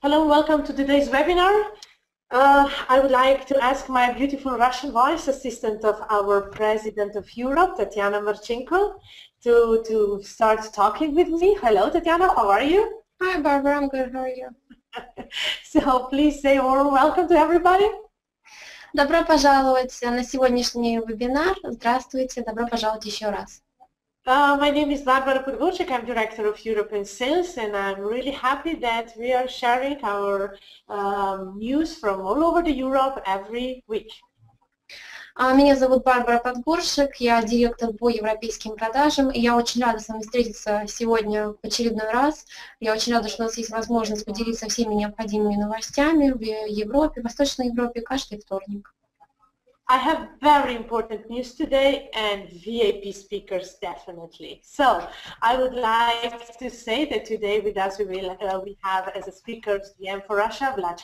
Hello, welcome to today's webinar. I would like to ask my beautiful Russian voice assistant of our President of Europe, Tatiana Marchenko, to start talking with me. Hello, Tatiana, how are you? Hi, Barbara, I'm good. How are you? So please say a warm welcome to everybody. Добро пожаловать на сегодняшний вебинар. Здравствуйте, добро пожаловать еще раз. My name is Barбara Podgorshek. I'm Director of European Sales, and I'm really happy that we are sharing our news from all over the Europe every week. Меня зовут Барбара Подгоршек, я директор по европейским продажам, и я очень рада с вами встретиться сегодня в очередной раз. Я очень рада, что у нас есть возможность поделиться всеми необходимыми новостями в Европе, Восточной Европе каждый вторник. I have very important news today and VIP speakers definitely. So I would like to say that today with us we have as a speakers DM for Russia, Vlad,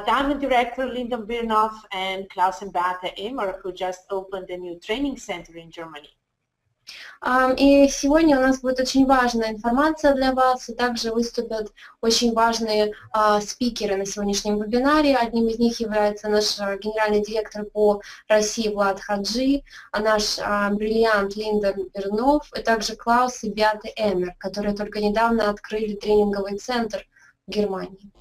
Diamond Director Lindon, Bernof, and Klaus Emmer, who just opened a new training center in Germany. И сегодня у нас будет очень важная информация для вас, и также выступят очень важные спикеры на сегодняшнем вебинаре. Одним из них является наш генеральный директор по России Влад Хаджи, наш бриллиант Линдон Берноф, и также Клаус и Бети Эммер, которые только недавно открыли тренинговый центр в Германии.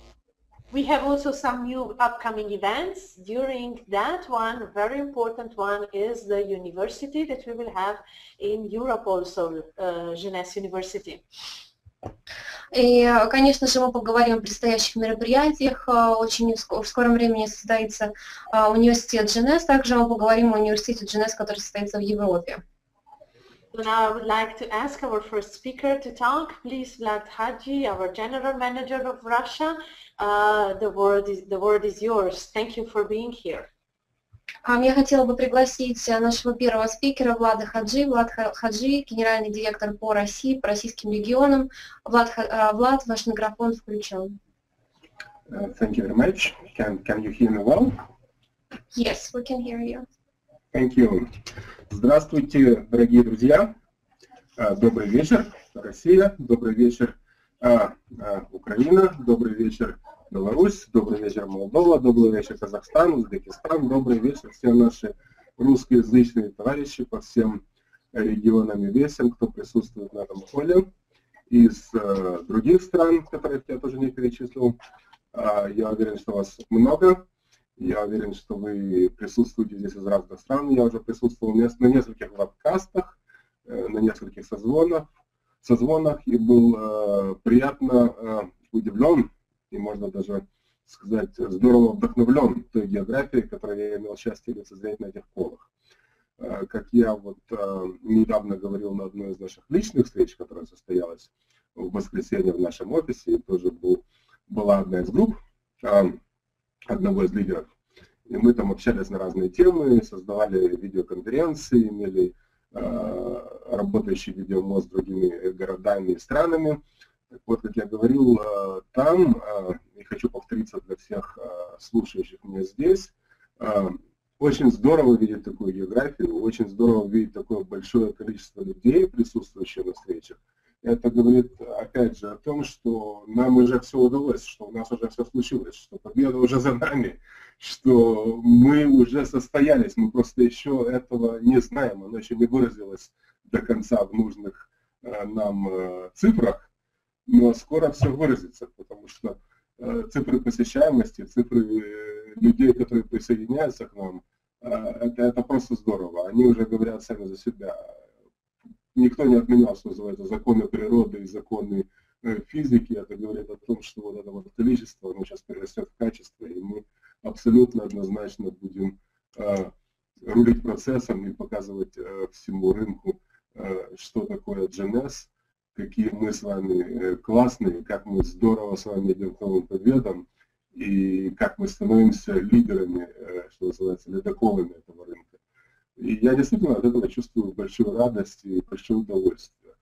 We have also some new upcoming events. During that one, a very important one is the university that we will have in Europe also, Jeunesse University. И, конечно же, мы поговорим о предстоящих мероприятиях. Очень в скором времени состоится университет Jeunesse. Также мы поговорим о университете Jeunesse, который состоится в Европе. So now I would like to ask our first speaker to talk. Please, Vlad Haji, our General Manager of Russia. The word is yours. Thank you for being here. Я хотела бы пригласить нашего первого спикера Влада Хаджи. Влад Хаджи, генеральный директор по России, по российским регионам. Влад, ваш микрофон включен. Thank you very much. Can you hear me well? Yes, we can hear you. Thank you. Здравствуйте, дорогие друзья. Добрый вечер, Россия. Добрый вечер, Украина. Добрый вечер, Беларусь. Добрый вечер, Молдова. Добрый вечер, Казахстан, Узбекистан. Добрый вечер, все наши русскоязычные товарищи по всем регионам и весям, кто присутствует на этом поле. Из других стран, которых я тоже не перечислил. Я уверен, что вас много. Я уверен, что вы присутствуете здесь из разных стран. Я уже присутствовал на нескольких вебкастах, на нескольких созвонах и был приятно удивлен, и можно даже сказать, здорово вдохновлен той географией, которой я имел счастье лицезреть на этих колах. Как я вот недавно говорил на одной из наших личных встреч, которая состоялась в воскресенье в нашем офисе, и тоже была одна из групп, одного из лидеров. И мы там общались на разные темы, создавали видеоконференции, имели работающий видеомост с другими городами и странами. Так вот, как я говорил там, и хочу повториться для всех слушающих меня здесь, очень здорово видеть такую географию, очень здорово видеть такое большое количество людей, присутствующих на встречах. Это говорит, опять же, о том, что нам уже все удалось, что у нас уже все случилось, что победа уже за нами, что мы уже состоялись, мы просто еще этого не знаем, оно еще не выразилось до конца в нужных нам цифрах, но скоро все выразится, потому что цифры посещаемости, цифры людей, которые присоединяются к нам, это просто здорово, они уже говорят сами за себя. Никто не отменял, что называется, законы природы и законы физики. Это говорит о том, что вот это вот количество, оно сейчас перерастет в качество, и мы абсолютно однозначно будем рулить процессом и показывать всему рынку, что такое Jeunesse, какие мы с вами классные, как мы здорово с вами идем к новым победам, и как мы становимся лидерами, что называется, ледоколами этого рынка. И я действительно от этого чувствую большую радость и большое удовольствие.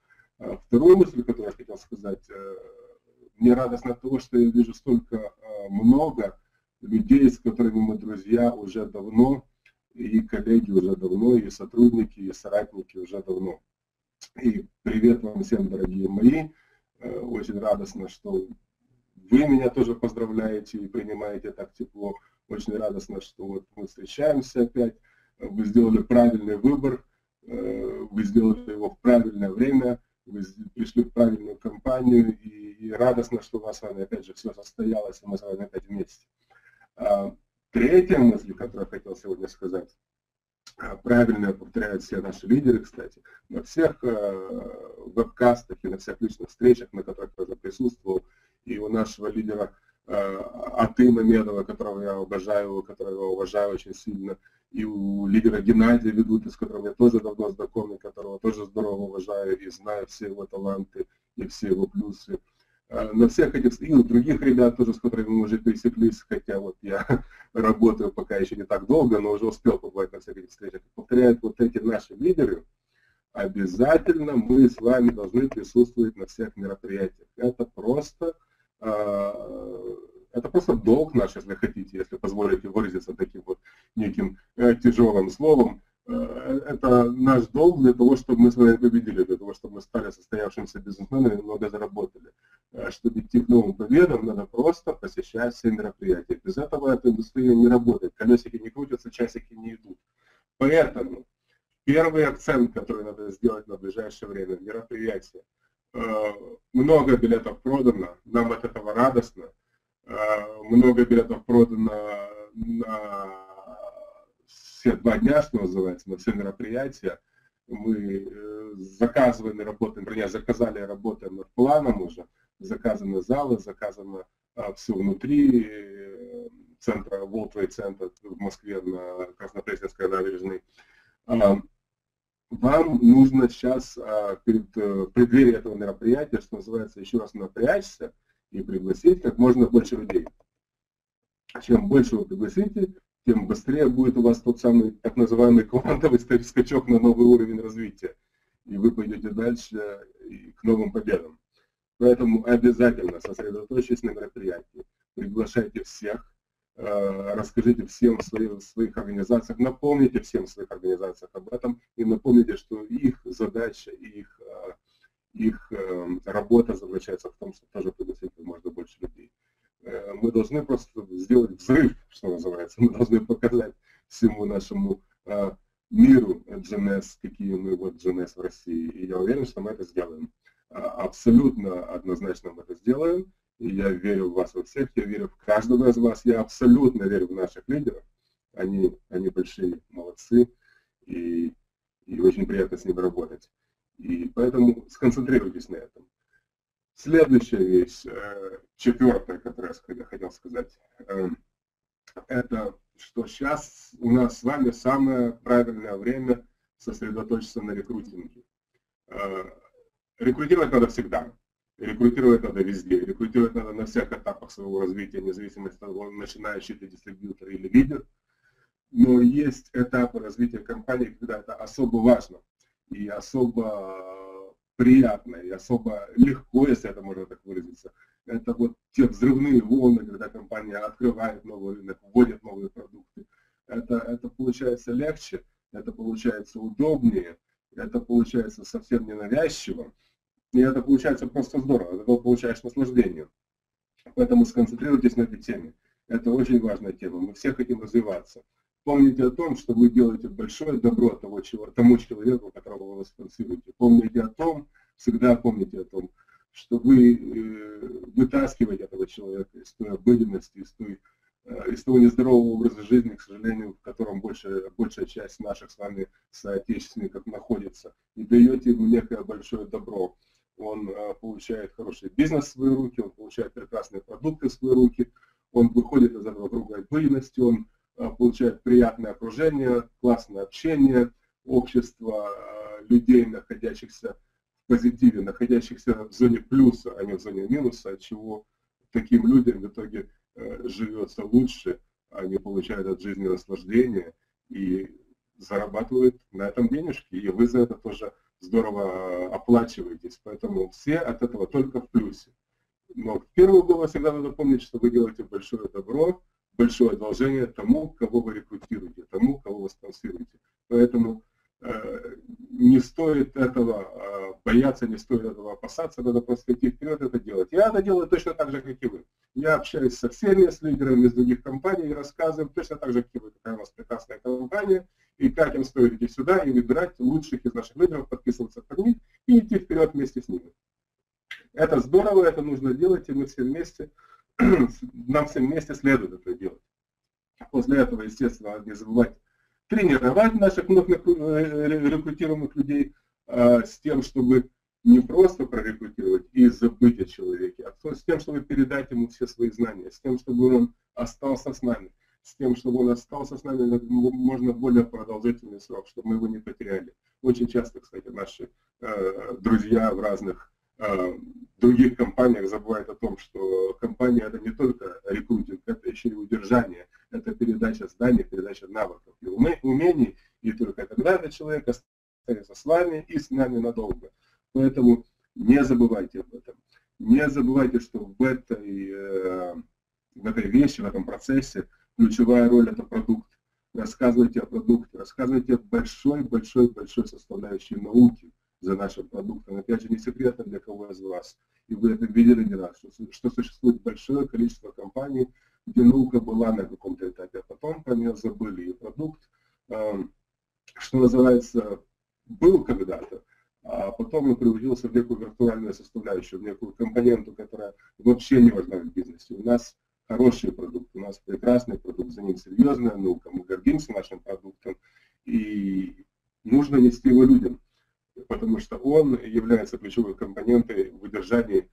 Вторую мысль, которую я хотел сказать, мне радостно от того, что я вижу столько много людей, с которыми мы друзья уже давно, и коллеги уже давно, и сотрудники, и соратники уже давно. И привет вам всем, дорогие мои. Очень радостно, что вы вы меня тоже поздравляете и принимаете так тепло. Очень радостно, что вот мы встречаемся опять. Вы сделали правильный выбор, вы сделали его в правильное время, вы пришли в правильную компанию, и радостно, что у нас с вами опять же все состоялось, и мы с вами опять вместе. Третья мысль, которую я хотел сегодня сказать, правильно повторяют все наши лидеры, кстати, на всех вебкастах и на всех личных встречах, на которых я уже присутствовал, и у нашего лидера Аты Мамедова, которого я уважаю очень сильно, и у лидера Геннадия Ведуты, с которым я тоже давно знаком, которого тоже здорово уважаю и знаю все его таланты и все его плюсы. На всех этих, и у других ребят тоже, с которыми мы уже пересеклись, хотя вот я работаю пока еще не так долго, но уже успел побывать на всех этих встречах. Повторяют вот эти наши лидеры, обязательно мы с вами должны присутствовать на всех мероприятиях. Это просто долг наш, если хотите, если позволите выразиться таким вот неким тяжелым словом. Это наш долг для того, чтобы мы с вами победили, для того, чтобы мы стали состоявшимся бизнесменами и много заработали. Чтобы идти к новым победам, надо просто посещать все мероприятия. Без этого эта индустрия не работает. Колесики не крутятся, часики не идут. Поэтому первый акцент, который надо сделать на ближайшее время, мероприятие. Много билетов продано, нам от этого радостно. Много билетов продано на все 2 дня, что называется, на все мероприятия. Мы заказываем и работаем, вернее, заказали и работаем над планом уже. Заказаны залы, заказано все внутри центра, World Trade Center в Москве на Краснопресненской набережной. Вам нужно сейчас перед преддверием этого мероприятия, что называется, еще раз напрячься и пригласить как можно больше людей. Чем больше вы пригласите, тем быстрее будет у вас тот самый так называемый квантовый скачок на новый уровень развития. И вы пойдете дальше к новым победам. Поэтому обязательно сосредоточьтесь на мероприятии. Приглашайте всех, расскажите всем в своих организациях, напомните всем в своих организациях об этом и напомните, что их задача, их работа заключается в том, чтобы тоже пригласить как можно больше людей. Мы должны просто сделать взрыв, что называется. Мы должны показать всему нашему миру Jeunesse, какие мы вот Jeunesse в России. И я уверен, что мы это сделаем. Абсолютно однозначно мы это сделаем. И я верю в вас во всех, я верю в каждого из вас. Я абсолютно верю в наших лидеров. Они большие молодцы. И очень приятно с ними работать. И поэтому сконцентрируйтесь на этом. Следующая вещь, четвертая, которую я хотел сказать, это что сейчас у нас с вами самое правильное время сосредоточиться на рекрутинге. Рекрутировать надо всегда, рекрутировать надо везде, рекрутировать надо на всех этапах своего развития, независимо от того, начинающий ты дистрибьютор или лидер. Но есть этапы развития компании, когда это особо важно и особо приятно, и особо легко, если это можно так выразиться. Это вот те взрывные волны, когда компания открывает новый рынок, вводит новые продукты. Это получается легче, это получается удобнее, это получается совсем ненавязчиво, и это получается просто здорово, это получаешь наслаждение. Поэтому сконцентрируйтесь на этой теме. Это очень важная тема, мы все хотим развиваться. Помните о том, что вы делаете большое добро тому человеку, которого вы спонсируете. Помните о том, всегда помните о том, что вы вытаскиваете этого человека из той обыденности, из того нездорового образа жизни, к сожалению, в котором большая часть наших с вами соотечественников находится, и даете ему некое большое добро. Он получает хороший бизнес в свои руки, он получает прекрасные продукты в свои руки, он выходит из этого круга обыденности, он получает приятное окружение, классное общение, общество людей, находящихся в позитиве, находящихся в зоне плюса, а не в зоне минуса, от чего таким людям в итоге живется лучше, они получают от жизни наслаждение и зарабатывают на этом денежки, и вы за это тоже здорово оплачиваетесь, поэтому все от этого только в плюсе. Но в первую голову всегда надо помнить, что вы делаете большое добро, большое одолжение тому, кого вы рекрутируете, тому, кого вы спонсируете. Поэтому не стоит этого бояться, не стоит этого опасаться, надо просто идти вперед это делать. Я это делаю точно так же, как и вы. Я общаюсь со всеми, с лидерами из других компаний и рассказываю точно так же, какая у нас прекрасная компания, и как им стоит идти сюда и выбирать лучших из наших лидеров, подписываться под них и идти вперед вместе с ними. Это здорово, это нужно делать, и мы все вместе, нам всем вместе следует это делать. После этого, естественно, не забывать тренировать наших вновь рекрутируемых людей с тем, чтобы не просто прорекрутировать и забыть о человеке, а с тем, чтобы передать ему все свои знания, с тем, чтобы он остался с нами, с тем, чтобы он остался с нами можно более продолжительный срок, чтобы мы его не потеряли. Очень часто, кстати, наши друзья в разных других компаниях забывают о том, что компания это не только рекрутинг, это еще и удержание, это передача знаний, передача навыков и умений, и только тогда этот человек остается с вами и с нами надолго. Поэтому не забывайте об этом. Не забывайте, что в этой вещи, в этом процессе ключевая роль это продукт. Рассказывайте о продукте, рассказывайте о большой составляющей науки за нашим продуктом. Опять же, не секретно для кого из вас. И вы это видели не раз, что существует большое количество компаний, где наука была на каком-то этапе, а потом про нее забыли. И продукт, что называется, был когда-то, а потом он превратился в некую виртуальную составляющую, в некую компоненту, которая вообще не важна в бизнесе. У нас хороший продукт, у нас прекрасный продукт, за ним серьезная наука, мы гордимся нашим продуктом, и нужно нести его людям, потому что он является ключевой компонентой в удержании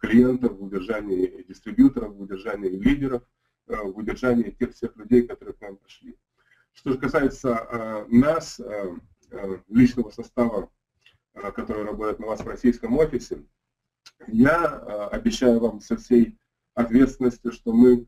клиентов, в удержании дистрибьюторов, в удержании лидеров, в удержании тех всех людей, которые к нам пришли. Что же касается нас, личного состава, который работает на вас в российском офисе, я обещаю вам со всей ответственностью, что мы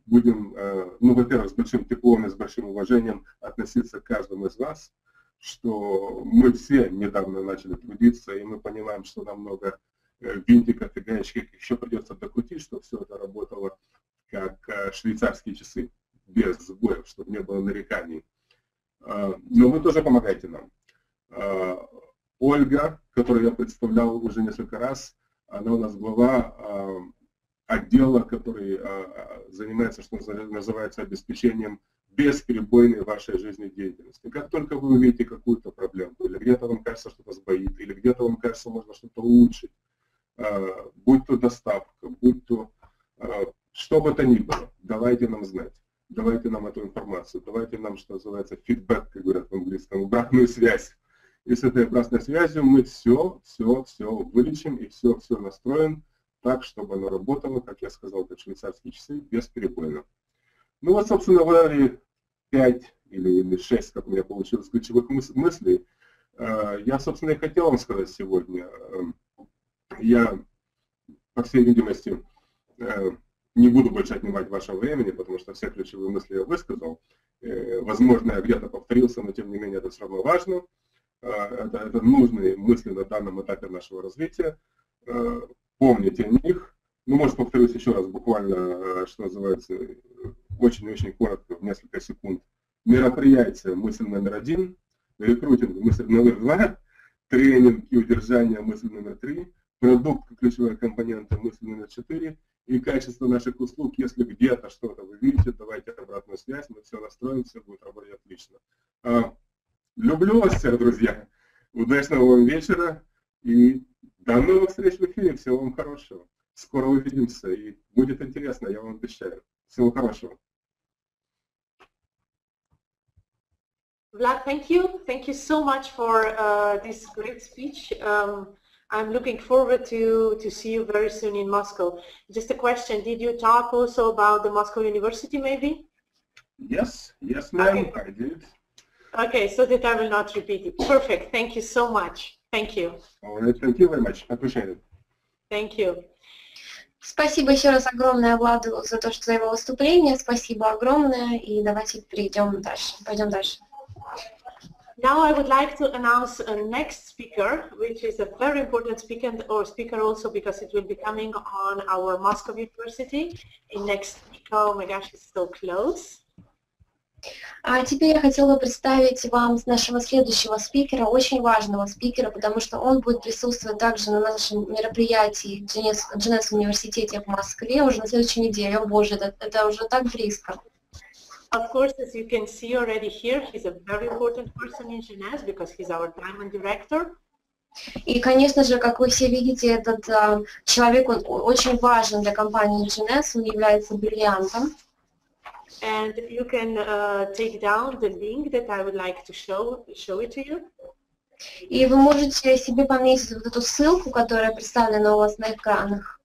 будем, ну, во-первых, с большим теплом и с большим уважением относиться к каждому из вас, что мы все недавно начали трудиться, и мы понимаем, что нам много винтиков и гаечек еще придется докрутить, чтобы все это работало как швейцарские часы, без сбоев, чтобы не было нареканий. Но вы тоже помогаете нам. Ольга, которую я представлял уже несколько раз, она у нас глава отдела, который занимается, что называется, обеспечением бесперебойной вашей жизнедеятельности. Как только вы увидите какую-то проблему, или где-то вам кажется, что-то сбоит, или где-то вам кажется, можно что-то улучшить, будь то доставка, будь то что бы то ни было, давайте нам знать, давайте нам эту информацию, давайте нам, что называется, фидбэк, как говорят в английском, обратную связь. И с этой обратной связью мы все вылечим и все настроим так, чтобы оно работало, как я сказал, как швейцарские часы, бесперебойно. Ну вот, собственно, в 5 или 6, как у меня получилось, ключевых мыслей, я, собственно, и хотел вам сказать сегодня. Я, по всей видимости, не буду больше отнимать вашего времени, потому что все ключевые мысли я высказал. Возможно, я где-то повторился, но тем не менее это все равно важно. Это нужные мысли на данном этапе нашего развития. Помните о них. Ну, может, повторюсь еще раз, буквально, что называется, очень-очень коротко, в несколько секунд. Мероприятие, мысль номер 1, рекрутинг, мысль номер 2, тренинг и удержание, мысль номер 3, продукт, ключевая компонента, мысль номер 4, и качество наших услуг, если где-то что-то вы видите, давайте обратную связь, мы все настроим, все будет работать отлично. Люблю вас всех, друзья. Удачного вам вечера и до новых встреч в эфире. Всего вам хорошего. Скоро увидимся и будет интересно, я вам обещаю. Всего хорошего. Vlad, thank you. Thank you so much for this great speech. I'm looking forward to see you very soon in Moscow. Just a question, did you talk also about the Moscow University maybe? Yes, ma'am, okay. I did. Okay, so that I will not repeat it. Perfect. Thank you so much. Thank you. All right, thank you very much. I appreciate it. Thank you. Спасибо еще раз огромное Владу за его выступление. Спасибо огромное. И давайте перейдем дальше. Пойдем дальше. Now I would like to announce a next speaker, which is a very important speaker also because it will be coming on our Moscow University in next week. Oh my gosh, it's so close. А теперь я хотела бы представить вам нашего следующего спикера, очень важного спикера, потому что он будет присутствовать также на нашем мероприятии Jeunesse в университете в Москве уже на следующей неделе. О боже, это уже так близко. Of course, as you can see already here, he's a very important person in Jeunesse because he's our diamond director. И, конечно же, как вы все видите, этот человек он очень важен для компании Jeunesse, он является бриллиантом. And you can take down the link that I would like to show it to you. И вы можете себе пометить вот эту ссылку, которая представлена у вас на экранах.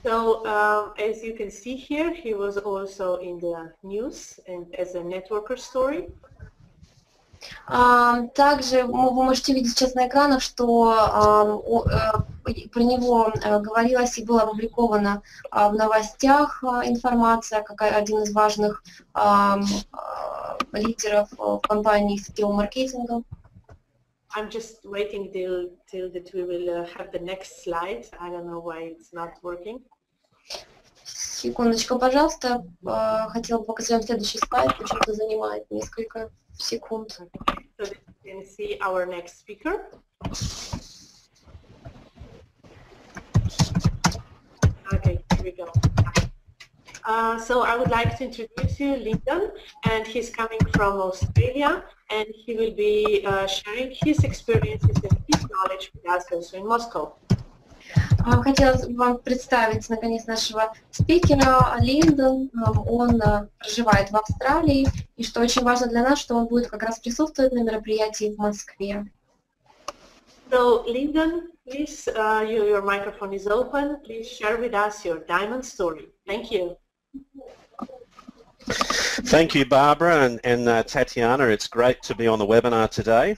So, as you can see here, he was also in the news and as a networker story. Также вы можете видеть сейчас на экранах, что про него говорилось и было опубликовано в новостях информация, как один из важных лидеров в компании сетевого маркетинга. I'm just waiting till that we will have the next slide. I don't know why it's not working. Секундочку, пожалуйста. Хотела бы показать вам следующий слайд, почему-то занимает несколько секунд. So that you can see our next speaker. Okay, here we go. So I would like to introduce you Lindon, and he's coming from Australia, and he will be sharing his experiences and his knowledge with us also in Moscow. Хотела вам представить, наконец, нашего спикера Линдон. Он проживает в Австралии, и что очень важно для нас, что он будет как раз присутствовать на мероприятии в Москве. So, Lindon, please, your microphone is open. Please share with us your diamond story. Thank you. Thank you, Barbara and Tatiana. It's great to be on the webinar today.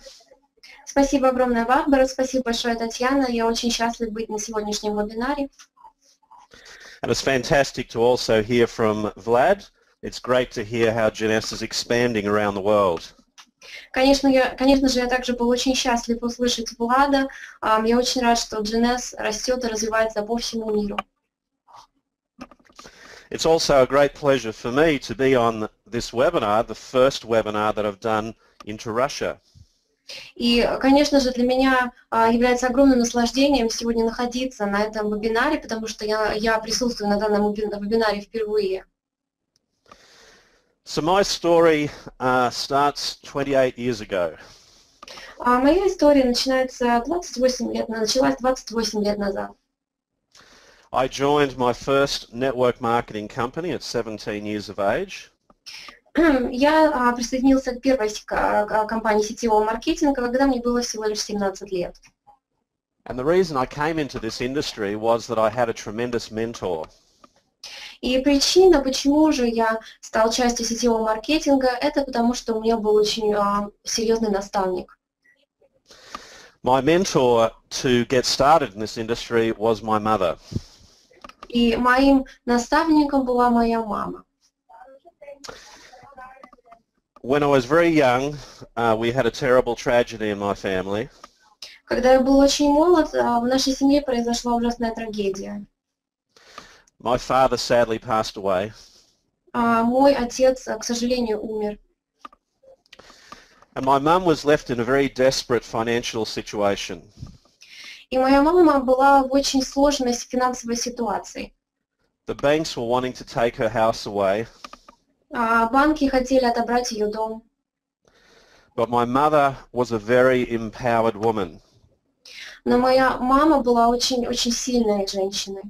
Спасибо огромное, Барбара. Спасибо большое, Татьяна. Я очень счастлив быть на сегодняшнем вебинаре. And it's fantastic to also hear from Vlad. It's great to hear how Jeunesse is expanding around the world. Конечно же, я также был очень счастлив услышать Влада. Я очень рад, что Jeunesse растет и развивается по всему миру. It's also a great pleasure for me to be on this webinar, the first webinar that I've done into Russia. И, конечно же, для меня является огромным наслаждением сегодня находиться на этом вебинаре, потому что я присутствую на данном вебинаре впервые. So my story starts 28 years ago. Моя история началась 28 лет назад. I joined my first network marketing company at 17 years of age. Я присоединился к первой компании сетевого маркетинга, когда мне было всего лишь 17 лет. And the reason I came into this industry was that I had a tremendous mentor. И причина, почему же я стал частью сетевого маркетинга, это потому, что у меня был очень серьезный наставник. My mentor to get started in this industry was my mother. И моим наставником была моя мама. When I was very young, we had a terrible tragedy in my family. Когда я был очень молод, в нашей семье произошла ужасная трагедия. My father sadly passed away. Мой отец, к сожалению, умер. And my mum was left in a very desperate financial situation. И моя мама была в очень сложной финансовой ситуации. The banks were wanting to take her house away. Банки хотели отобрать ее дом. But my mother was a very empowered woman. Но моя мама была очень сильной женщиной.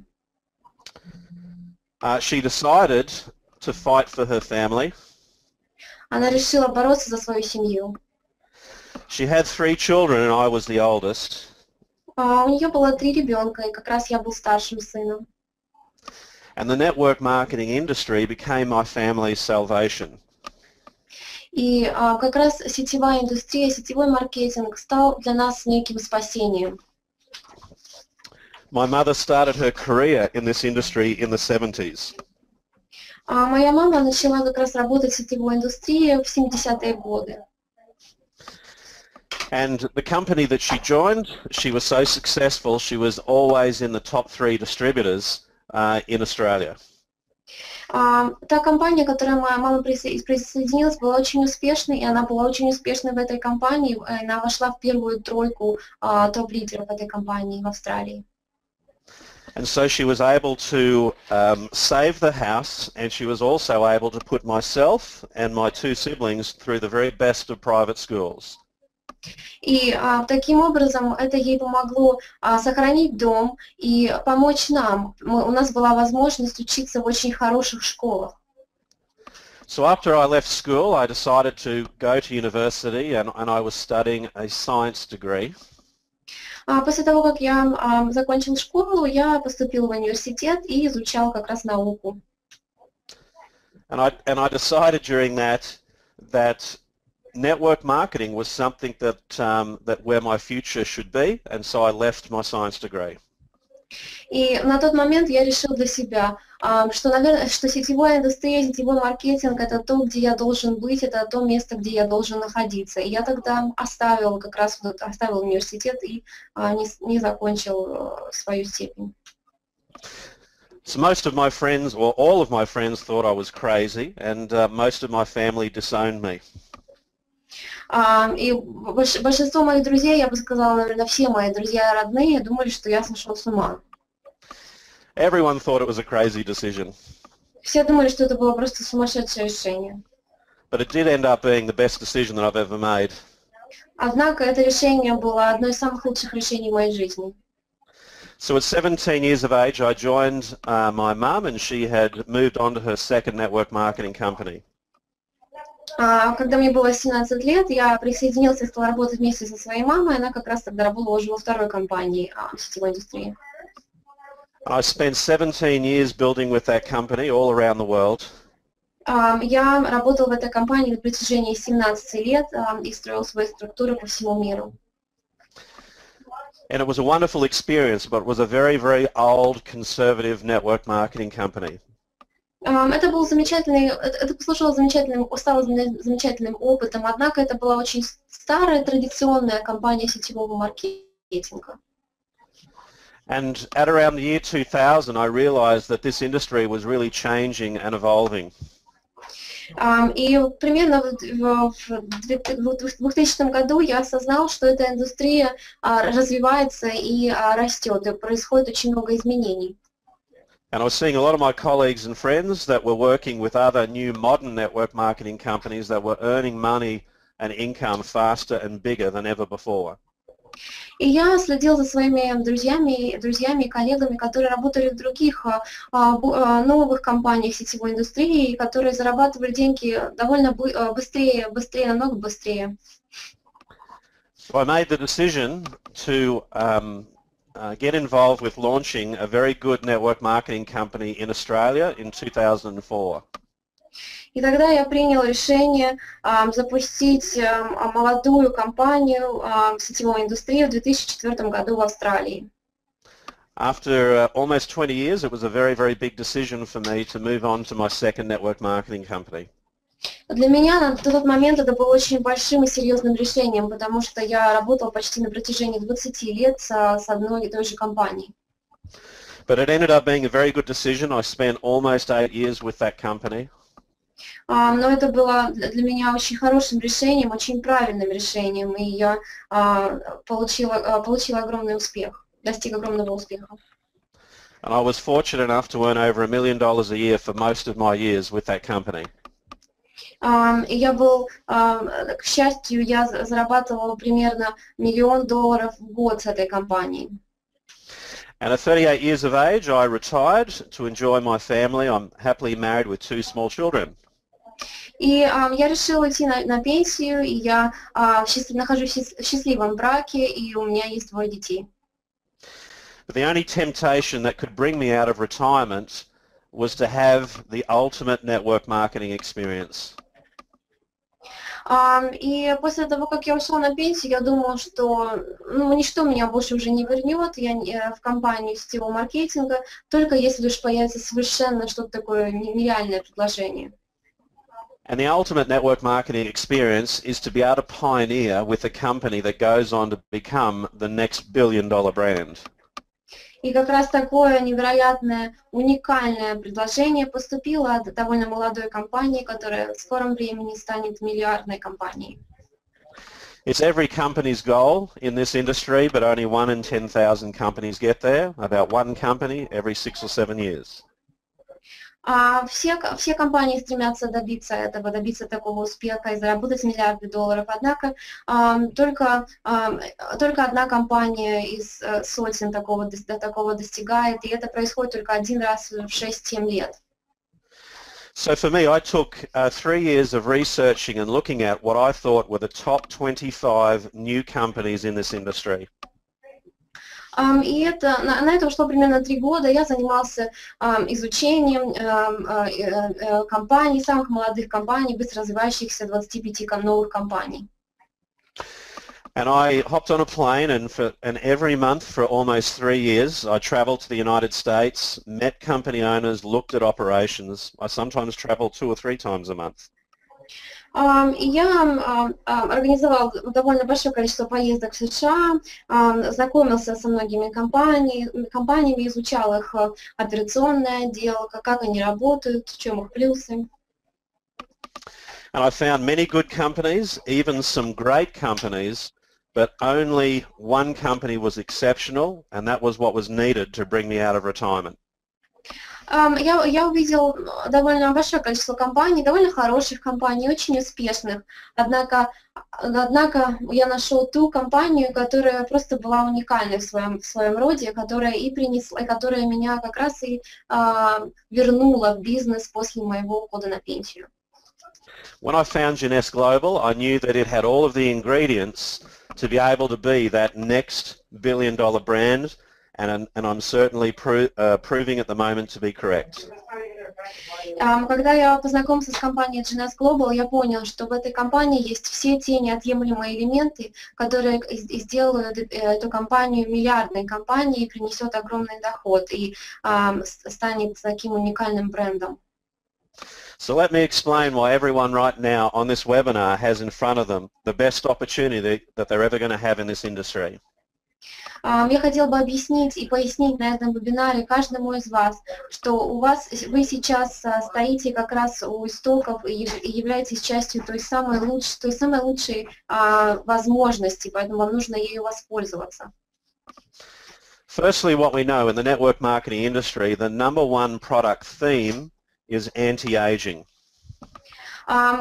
She decided to fight for her family. Она решила бороться за свою семью. She had 3 children and I was the oldest. У нее было 3 ребенка, и как раз я был старшим сыном. And the network marketing industry became my family's salvation. И как раз сетевая индустрия, сетевой маркетинг стал для нас неким спасением. My mother started her career in this industry in the 70s. Моя мама начала как раз работать в сетевой индустрии в 70-е годы. And the company that she joined, she was so successful, she was always in the top 3 distributors in Australia. Та компания, к которой моя мама присоединилась, была очень успешной, и она была очень успешной в этой компании. Она вошла в первую тройку топ-лидеров этой компании в Австралии. And so she was able to save the house, and she was also able to put myself and my two siblings through the very best of private schools. И таким образом это ей помогло сохранить дом и помочь нам. У нас была возможность учиться в очень хороших школах. So after I left school, I decided to go to university, and I was studying a science degree. После того, как я закончил школу, я поступил в университет и изучал как раз науку. And I decided during that network marketing was something that where my future should be, and so I left my science degree. И на тот момент я решил для себя, что, наверное, что сетевая индустрия, сетевой маркетинг – это то, где я должен быть, это то место, где я должен находиться. И я тогда оставил университет и не закончил свою степень. So most of my friends, or all of my friends, thought I was crazy, and most of my family disowned me. И большинство моих друзей, я бы сказала, наверное, все мои друзья и родные думали, что я сошел с ума. Everyone thought it was a crazy decision. Все думали, что это было просто сумасшедшее решение. But it did end up being the best decision that I've ever made. Однако это решение было одно из самых лучших решений в моей жизни. So at 17 years of age, I joined my mum, and she had moved on to her second network marketing company. Когда мне было 17 лет, я присоединился и стала работать вместе со своей мамой. Она как раз тогда работала уже во второй компании в сетевой индустрии. I spent 17 years building with that company all around the world. Я работал в этой компании на протяжении 17 лет и строил свои структуры по всему миру. And it was a wonderful experience, but it was a very, very old conservative network marketing company. Это был замечательный, это послужило стало замечательным опытом, однако это была очень старая традиционная компания сетевого маркетинга. And at around the year 2000, I realized that this industry was really changing and evolving. И примерно в 2000 году я осознал, что эта индустрия развивается и растет, и происходит очень много изменений. And I was seeing a lot of my colleagues and friends that were working with other new modern network marketing companies that were earning money and income faster and bigger than ever before. И я следил за своими друзьями и коллегами, которые работали в других новых компаниях сетевой индустрии, которые зарабатывали деньги довольно быстрее, намного быстрее. So I made the decision to get involved with launching a very good network marketing company in Australia in 2004. И тогда я принял решение запустить молодую компанию в сетевой индустрии в 2004 году в Австралии. After almost 20 years, it was a very, very big decision for me to move on to my second network marketing company. Для меня на тот момент это было очень большим и серьезным решением, потому что я работал почти на протяжении 20 лет с одной и той же компанией. But it ended up being a very good decision. I spent almost 8 years with that company. Но это было для меня очень хорошим решением, очень правильным решением, и я получила огромный успех, достиг огромного успеха. And I was fortunate enough to earn over $1 million a year for most of my years with that company. И я был, к счастью, я зарабатывала примерно $1 миллион в год с этой компанией. And at 38 years of age, I retired to enjoy my family. I'm happily married with 2 small children. И я решила идти на пенсию, и я нахожусь в счастливом браке, и у меня есть 2 детей. But the only temptation that could bring me out of retirement was to have the ultimate network marketing experience. И после того, как я ушла на пенсию, я думала, что ничто меня больше уже не вернет в компанию сетевого маркетинга, только если уж появится совершенно что-то такое нереальное предложение. And the ultimate network marketing experience is to be able to pioneer with a company that goes on to become the next $1 billion brand. И как раз такое невероятное, уникальное предложение поступило от довольно молодой компании, которая в скором времени станет миллиардной компанией. It's every company's goal in this industry, but only 1 in 10,000 companies get there, about one company every 6 or 7 years. Все компании стремятся добиться этого, добиться такого успеха и заработать миллиарды долларов. Однако только одна компания из сотен такого достигает, и это происходит только один раз в 6-7 лет. So for me, I took 3 years of researching and looking at what I thought were the top 25 new companies in this industry. И на это ушло примерно 3 года. Я занимался изучением компаний, самых молодых компаний, быстро развивающихся 25 новых компаний. And I hopped on a plane, and every month for almost 3 years I traveled to the United States, met company owners, looked at operations. I sometimes traveled 2 or 3 times a month. Я организовал довольно большое количество поездок в США, знакомился со многими компаниями, изучал их операционный отдел, как они работают, в чем их плюсы. And I found many good companies, even some great companies, but only one company was exceptional, and that was what was needed to bring me out of retirement. Я увидел довольно большое количество компаний, довольно хороших компаний, очень успешных. Однако я нашел ту компанию, которая просто была уникальной в своем роде, которая меня как раз и вернула в бизнес после моего ухода на пенсию. When I found Jeunesse Global, I knew that it had all of the ingredients to be able to be that next billion-dollar brand, and I'm certainly proving at the moment to be correct. Когда я познакомился с компанией Jeunesse Global, я понял, что в этой компании есть все те неотъемлемые элементы, которые сделают эту компанию миллиардной компанией, принесет огромный доход и станет таким уникальным брендом. So let me explain why everyone right now on this webinar has in front of them the best opportunity that they're ever going to have in this industry. Я хотела бы объяснить и пояснить на этом вебинаре каждому из вас, что вы сейчас стоите как раз у истоков и являетесь частью той самой лучшей возможности, поэтому вам нужно ею воспользоваться. Firstly, what we know in the network marketing industry, the number one product theme is anti-aging.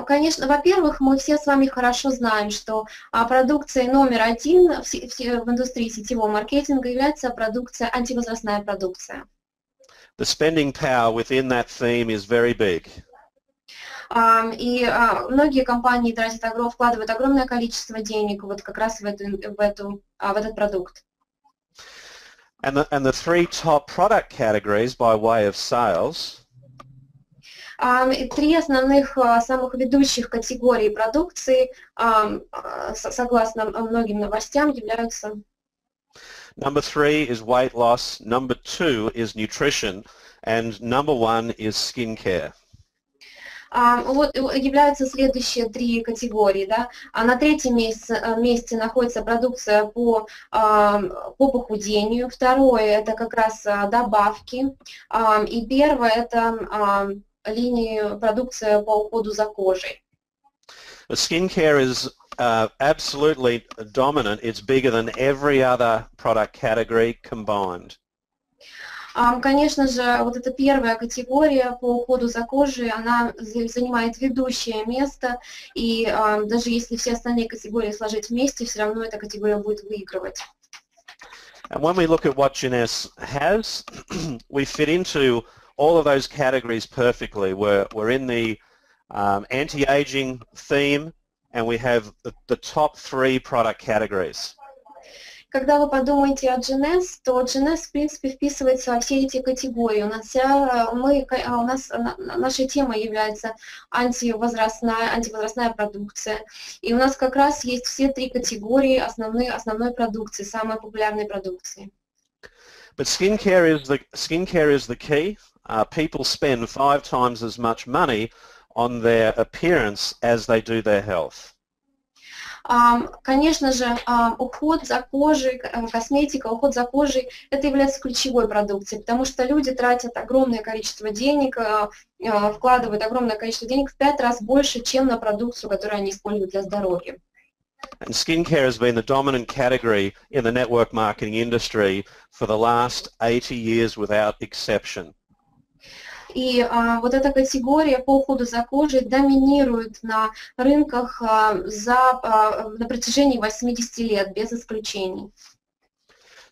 Конечно, во-первых, мы все с вами хорошо знаем, что продукцией номер один в индустрии сетевого маркетинга является антивозрастная продукция. The spending power within that theme is very big. И многие компании вкладывают огромное количество денег вот как раз в этот продукт. And the 3 top product categories by way of sales. 3 основных, самых ведущих категорий продукции, согласно многим новостям, являются. Number 3 is weight loss, number 2 is nutrition, and number 1 is skincare. Вот являются следующие 3 категории, да. На 3-м месте находится продукция по похудению, 2-е это как раз добавки, и 1-е это линии продукции по уходу за кожей. Skincare is absolutely dominant. It's bigger than every other product category combined. Конечно же, вот эта 1-я категория по уходу за кожей, она занимает ведущее место, и даже если все остальные категории сложить вместе, все равно эта категория будет выигрывать. And when we look at what Jeunesse has, we fit into all of those categories perfectly. We're in the anti-aging theme, and we have the top 3 product categories. Когда вы подумаете о Jeunesse, то Jeunesse, в принципе, вписывается во все эти категории. Наша тема является антивозрастная продукция. И у нас как раз есть все 3 категории основной продукции, самой популярной продукции. But skincare is the key. People spend 5 times as much money on their appearance as they do their health. Конечно же, уход за кожей, косметика, уход за кожей, это является ключевой продукцией, потому что люди тратят огромное количество денег, вкладывают огромное количество денег в 5 раз больше, чем на продукцию, которую они используют для здоровья. And skincare has been the dominant category in the network marketing industry for the last 80 years without exception. И вот эта категория по уходу за кожей доминирует на рынках на протяжении 80 лет, без исключений.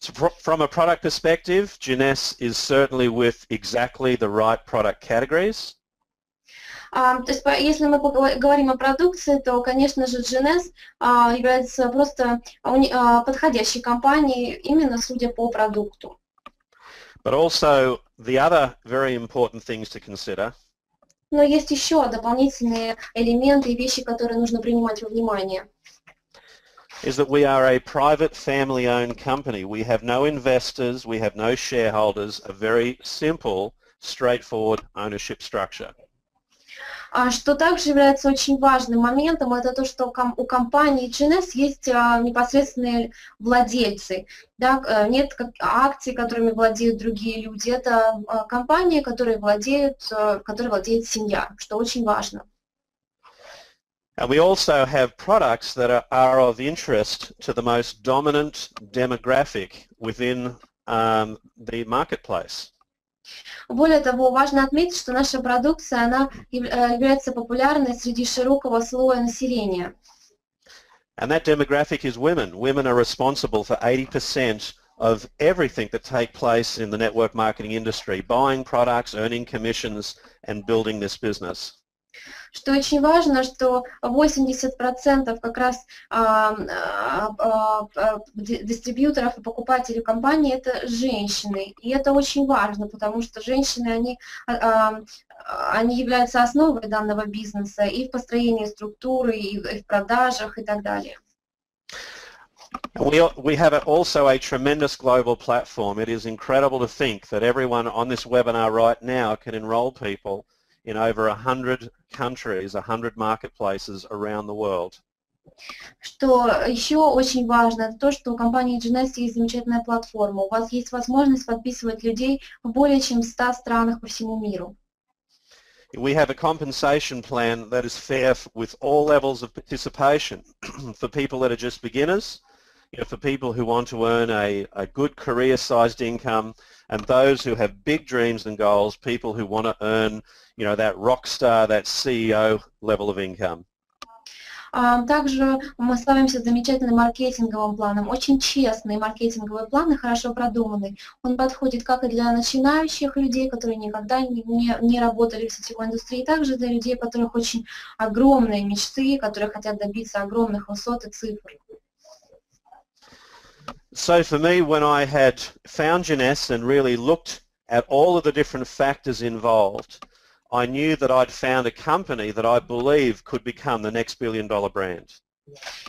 So from a product perspective, Jeunesse is certainly with exactly the right product categories. То есть, если мы говорим о продукции, то, конечно же, Jeunesse является просто подходящей компанией, именно судя по продукту. But also the other very important things to consider. Но есть еще дополнительные элементы и вещи, которые нужно принимать во внимание. Is that we are a private family-owned company. We have no investors, we have no shareholders, a very simple, straightforward ownership structure. Что также является очень важным моментом, это то, что у компании Jeunesse есть непосредственные владельцы. Да? Нет акций, которыми владеют другие люди. Это компания, которой владеет семья, что очень важно. And we also have products that are of interest to the most dominant demographic within the marketplace. Более того, важно отметить, что наша продукция, она является популярной среди широкого слоя населения. And that demographic is women. Women are responsible for 80% of everything that takes place in the network marketing industry, buying products, earning commissions, and building this business. Что очень важно, что 80% как раз дистрибьюторов и покупателей компании это женщины. И это очень важно, потому что женщины, они являются основой данного бизнеса и в построении структуры, и в продажах и так далее. We have also a tremendous global platform. It is incredible to think that everyone on this webinar right now can enroll people in over 100 countries, 100 marketplaces around the world. Что еще очень важно, это то, что у компании Jeunesse есть замечательная платформа. У вас есть возможность подписывать людей в более чем 100 странах по всему миру. We have a compensation plan that is fair with all levels of participation for people that are just beginners, for people who want to earn a good career-sized income, and those who have big dreams and goals, people who want to earn, that rock star, that CEO level of income. Также мы славимся замечательным маркетинговым планом, очень честный маркетинговый план и хорошо продуманный. Он подходит как и для начинающих людей, которые никогда не работали в сетевой индустрии, также для людей, у которых очень огромные мечты, которые хотят добиться огромных высот и цифр. So for me, when I had found Jeunesse and really looked at all of the different factors involved, I knew that I'd found a company that I believe could become the next billion-dollar brand.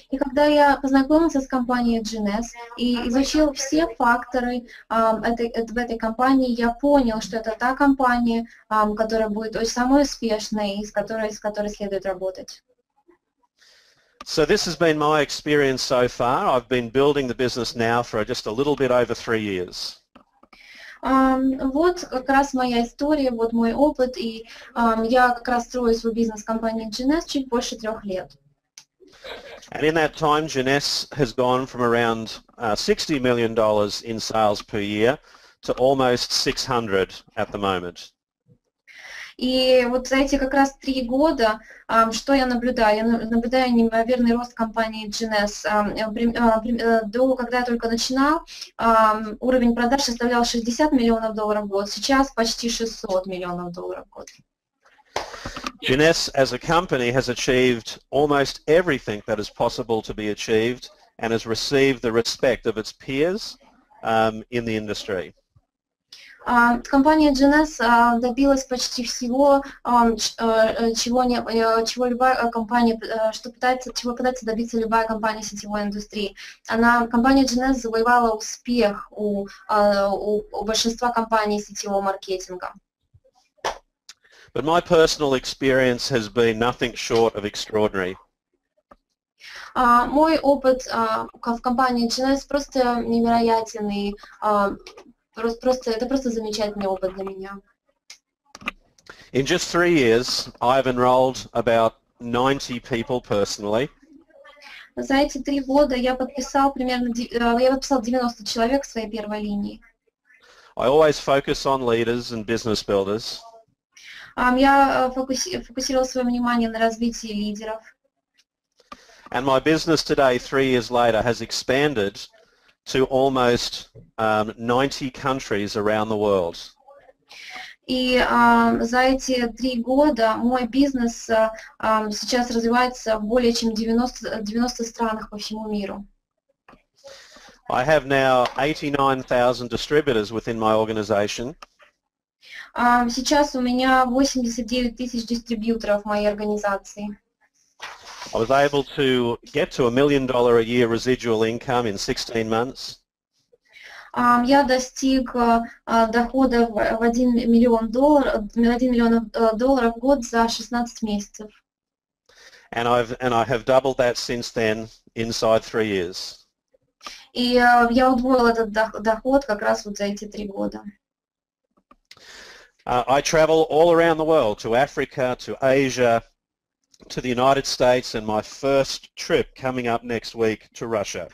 И когда я познакомился с компанией Jeunesse и изучил все факторы в этой компании, я понял, что это та компания, которая будет самой успешной и с которой следует работать. So this has been my experience so far. I've been building the business now for just a little bit over 3 years. Вот как раз моя история, вот мой опыт, и я как раз строю свой бизнес в компании Jeunesse чуть больше 3 лет. And in that time, Jeunesse has gone from around $60 million in sales per year to almost 600 at the moment. И вот за эти как раз 3 года, что я наблюдаю? Я наблюдаю неимоверный рост компании Jeunesse. Когда я только начинал, уровень продаж составлял $60 миллионов в год, сейчас почти $600 миллионов в год. Jeunesse as a company has achieved almost everything that is possible to be achieved and has received the respect of its peers in the industry. Компания Jeunesse добилась почти всего, чего любая компания, чего пытается добиться любая компания сетевой индустрии. Компания Jeunesse завоевала успех у большинства компаний сетевого маркетинга. But my personal experience has been nothing short of extraordinary. Мой опыт в компании Jeunesse просто невероятный, это просто замечательный опыт для меня. In just 3 years, I've enrolled about 90 people personally. За эти 3 года я подписал 90 человек в своей первой линии. I always focus on leaders and business builders. Я фокусировал свое внимание на развитии лидеров. And my business today, 3 years later, has expanded to almost 90 countries around the world. И за эти 3 года мой бизнес сейчас развивается в более чем 90 странах по всему миру. I have now 89,000 distributors within my organization. Сейчас у меня 89 тысяч дистрибьюторов в моей организации. I was able to get to $1 million a year residual income in 16 months. Я достиг дохода в $1 миллион в год за 16 месяцев. And I have doubled that since then inside 3 years. И я удвоил этот доход как раз вот за эти 3 года. I travel all around the world, to Africa, to Asia, to the United States, and my first trip coming up next week to Russia.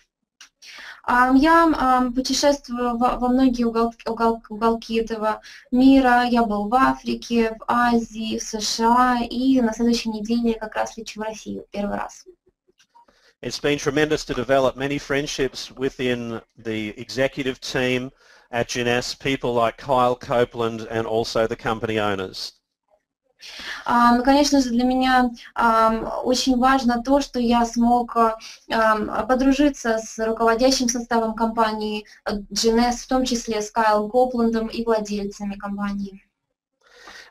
Я путешествую во многие уголки этого мира. Я был в Африке, в Азии, в США, и на следующей неделе как раз лечу в Россию первый раз. It's been tremendous to develop many friendships within the executive team at Jeunesse, people like Kyle Copeland and also the company owners. Конечно же, для меня очень важно то, что я смог подружиться с руководящим составом компании Jeunesse, в том числе с Кайлом Копландом и владельцами компании.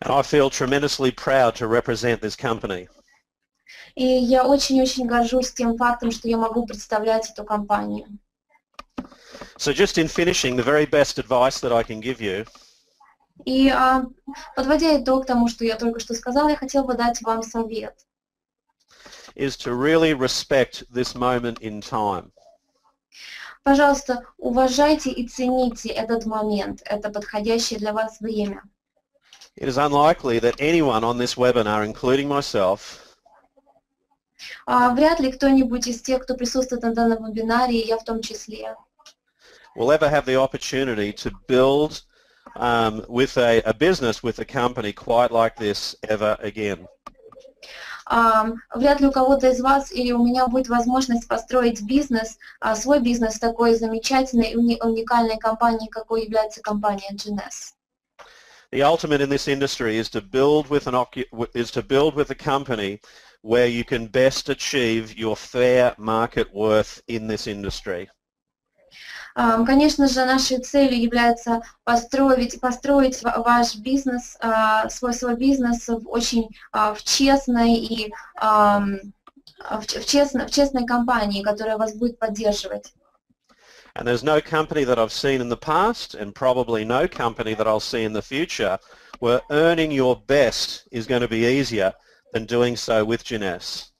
And I feel tremendously proud to represent this company. И я очень-очень горжусь тем фактом, что я могу представлять эту компанию. So just in finishing, the very best advice that I can give you И подводя итог тому, что я только что сказала, я хотела бы дать вам совет. is to really respect this moment in time. Пожалуйста, уважайте и цените этот момент, это подходящее для вас время. It is unlikely that anyone on this webinar, including myself, Вряд ли кто-нибудь из тех, кто присутствует на данном вебинаре, и я в том числе, will ever have the opportunity to build with a business with a company quite like this ever again. Вряд ли у кого-то из вас или у меня будет возможность построить бизнес, свой бизнес такой замечательной и уникальной компанией, какой является компания Jeunesse. The ultimate in this industry is to build with a company where you can best achieve your fair market worth in this industry. Конечно же, нашей целью является построить ваш бизнес, свой бизнес в честной и в честной компании, которая вас будет поддерживать. And there's no company that I've seen in the past, and probably no company that I'll see in the future, where earning your best is going to be easier than doing so with Jeunesse.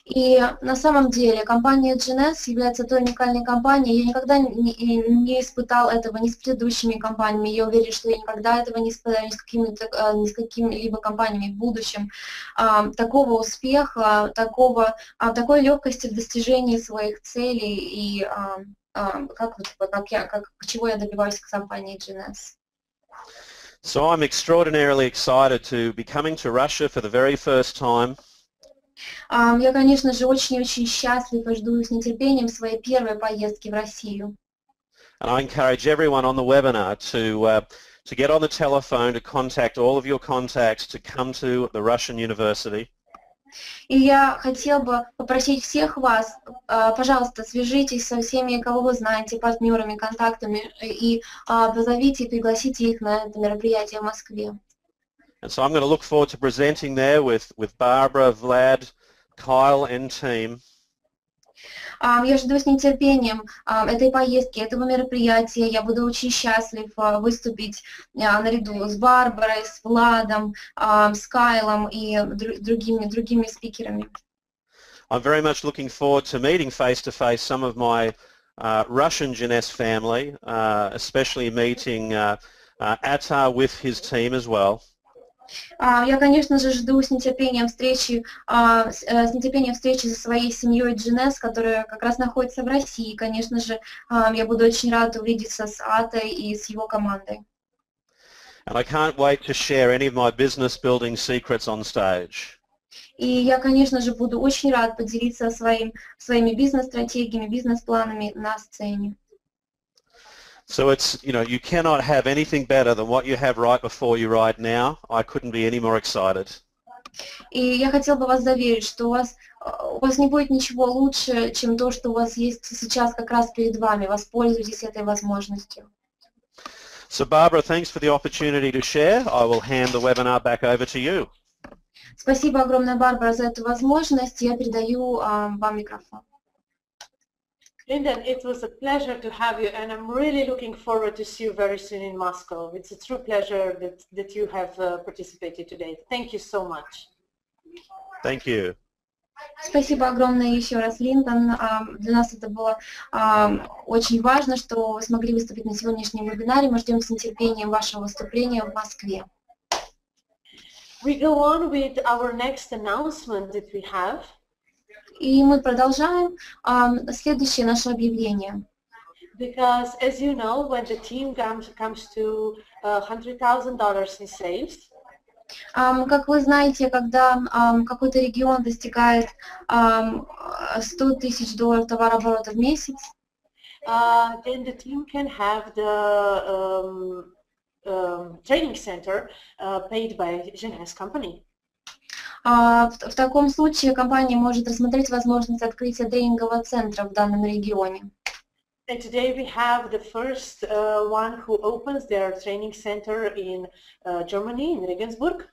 И на самом деле компания Jeunesse является той уникальной компанией. Я никогда не испытал этого ни с предыдущими компаниями. Я уверен, что я никогда этого не испытаю ни с какими-либо компаниями в будущем. Такого успеха, такой легкости в достижении своих целей и чего я добиваюсь в компании Jeunesse. So I'm extraordinarily excited to be coming to Russia for the very first time. Я, конечно же, очень-очень счастлив и жду с нетерпением своей первой поездки в Россию. And I encourage everyone on the webinar to get on the telephone, to contact all of your contacts, to come to the Russian University. И я хотел бы попросить всех вас, пожалуйста, свяжитесь со всеми, кого вы знаете, партнерами, контактами, и позовите и пригласите их на это мероприятие в Москве. And so I'm going to look forward to presenting there with Barbara, Vlad, Kyle and team. Я жду с нетерпением этой поездки, этого мероприятия. Я буду очень счастлив выступить наряду с Барбарой, с Владом, с Кайлом и другими спикерами. I'm very much looking forward to meeting face-to-face some of my Russian Jeunesse family, especially meeting Atta with his team as well. Я, конечно же, жду с нетерпением встречи со своей семьей Jeunesse, которая как раз находится в России. Конечно же, я буду очень рада увидеться с Атой и с его командой. And I can't wait to share any of my business building secrets on stage. И я, конечно же, буду очень рад поделиться своими бизнес-стратегиями, бизнес-планами на сцене. So it's, you cannot have anything better than what you have right before you right now. I couldn't be any more excited. И я хотела бы вас заверить, что у вас не будет ничего лучше, чем то, что у вас есть сейчас как раз перед вами. Воспользуйтесь этой возможностью. So Barbara, thanks for the opportunity to share. I will hand the webinar back over to you. Спасибо огромное, Барбара, за эту возможность. Я передаю вам микрофон. Линдон, it was a pleasure to have you, and I'm really looking forward to see you very soon in Moscow. It's a true pleasure that you have participated today. Thank you so much. Thank you. Спасибо огромное еще раз, Линдон. Для нас это было очень важно, что вы смогли выступить на сегодняшнем вебинаре. Мы ждем с нетерпением вашего выступления в Москве. We go on with our next announcement that we have. И мы продолжаем следующее наше объявление. Because, as you know, when the team comes to $100,000 in sales, как вы знаете, когда какой-то регион достигает $100 тысяч товарооборота в месяц, then the team can have the training center paid by Jeunesse company. В таком случае компания может рассмотреть возможность открытия тренингового центра в данном регионе. And today we have the first one who opens their training center in Germany, in Regensburg.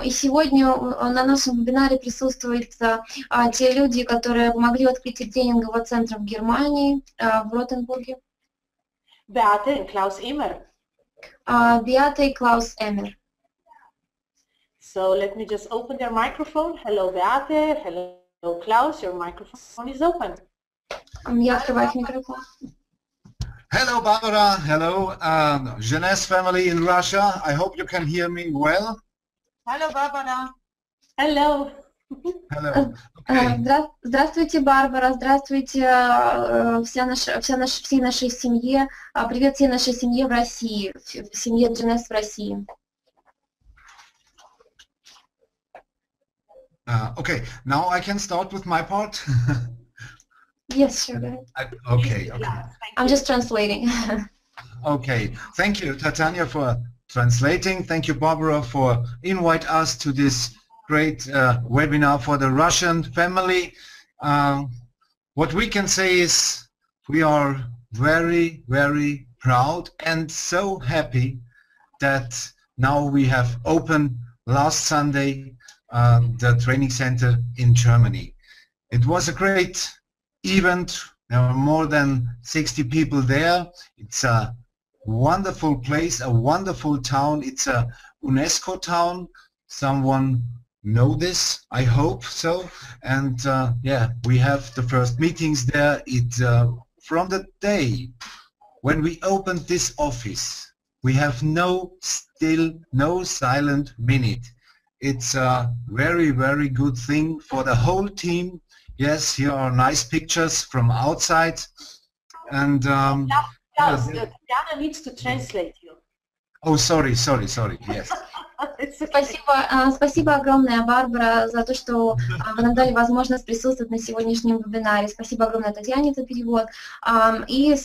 И сегодня на нашем вебинаре присутствуют те люди, которые помогли открытию тренингового центра в Германии, в Ротенбурге. Beate and Klaus Emmer. Бети и Клаус Эммер. So let me just open their microphone. Hello, Beate. Hello, Klaus. Your microphone is open. Я открываю их микрофон. Hello, Barbara. Hello, Jeunesse family in Russia. I hope you can hear me well. Hello, Barbara. Hello. Hello. Okay. Здравствуйте, Барбара. Здравствуйте всей нашей семье. Привет всей нашей семье в России, семье Jeunesse в России. Okay, now I can start with my part. Yes, sure. Okay. I'm just translating. Okay, thank you, Tatiana, for translating. Thank you, Barbara, for invite us to this great webinar for the Russian family. What we can say is we are very, very proud and so happy that now we have opened last Sunday the training center in Germany. It was a great event. There were more than 60 people there. It's a wonderful place, a wonderful town. It's a UNESCO town. Someone know this? I hope so. And yeah, we have the first meetings there. From the day when we opened this office, we have no silent minute. It's a very, very good thing for the whole team. Yes, here are nice pictures from outside. And Klaus, Diana needs to translate you. Oh, sorry, yes. Спасибо огромное, Барбара, за то, что вы нам дали возможность присутствовать на сегодняшнем вебинаре. Спасибо огромное Татьяне за перевод. И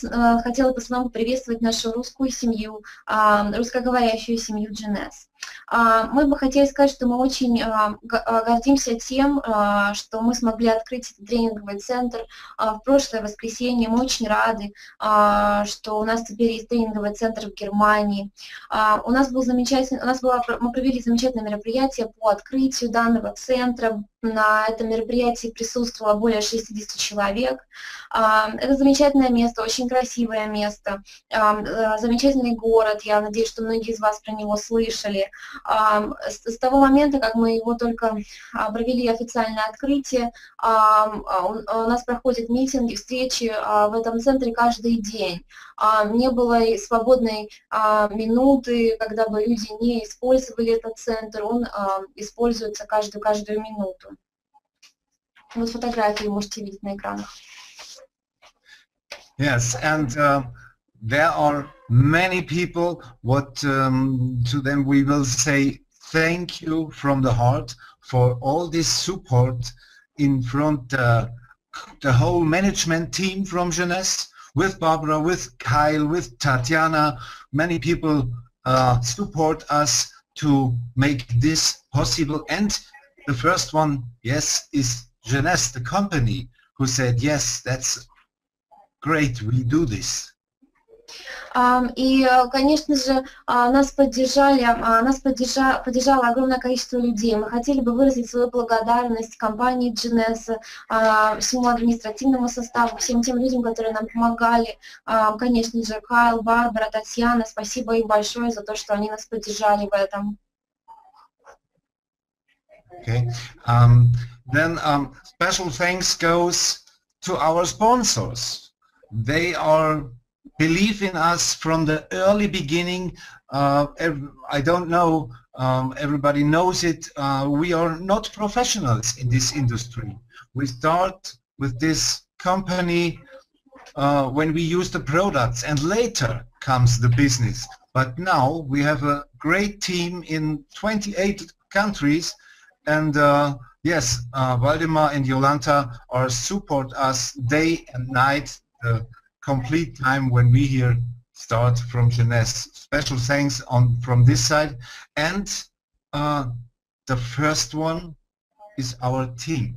хотела бы снова приветствовать нашу русскую семью, русскоговорящую семью Jeunesse. Мы бы хотели сказать, что мы очень гордимся тем, что мы смогли открыть этот тренинговый центр в прошлое воскресенье. Мы очень рады, что у нас теперь есть тренинговый центр в Германии. Мы провели замечательное мероприятие по открытию данного центра. На этом мероприятии присутствовало более 60 человек. Это замечательное место, очень красивое место, замечательный город. Я надеюсь, что многие из вас про него слышали. С того момента, как мы его только провели официальное открытие, у нас проходят митинги, встречи в этом центре каждый день. Не было и свободной минуты, когда бы люди не использовали этот центр. Он используется каждую минуту. Вот фотографии можете видеть на экранах. Yes, and there are many people. What to them we will say thank you from the heart for all this support in front the whole management team from Jeunesse, with Barbara, with Kyle, with Tatiana. Many people support us to make this possible, and the first one, yes, is Jeunesse, the company, who said, yes, that's great, we do this. И, конечно же, нас поддержало огромное количество людей. Мы хотели бы выразить свою благодарность компании Jeunesse, всему административному составу, всем тем людям, которые нам помогали. Конечно же, Кайл, Барбара, Татьяна, спасибо им большое за то, что они нас поддержали в этом. Okay. Then special thanks goes to our sponsors. They believe in us from the early beginning. I don't know, everybody knows it. We are not professionals in this industry. We start with this company when we use the products, and later comes the business. But now we have a great team in 28 countries, and yes, Waldemar and Jolanta support us day and night, the complete time when we here start from Jeunesse. Special thanks from this side. And the first one is our team.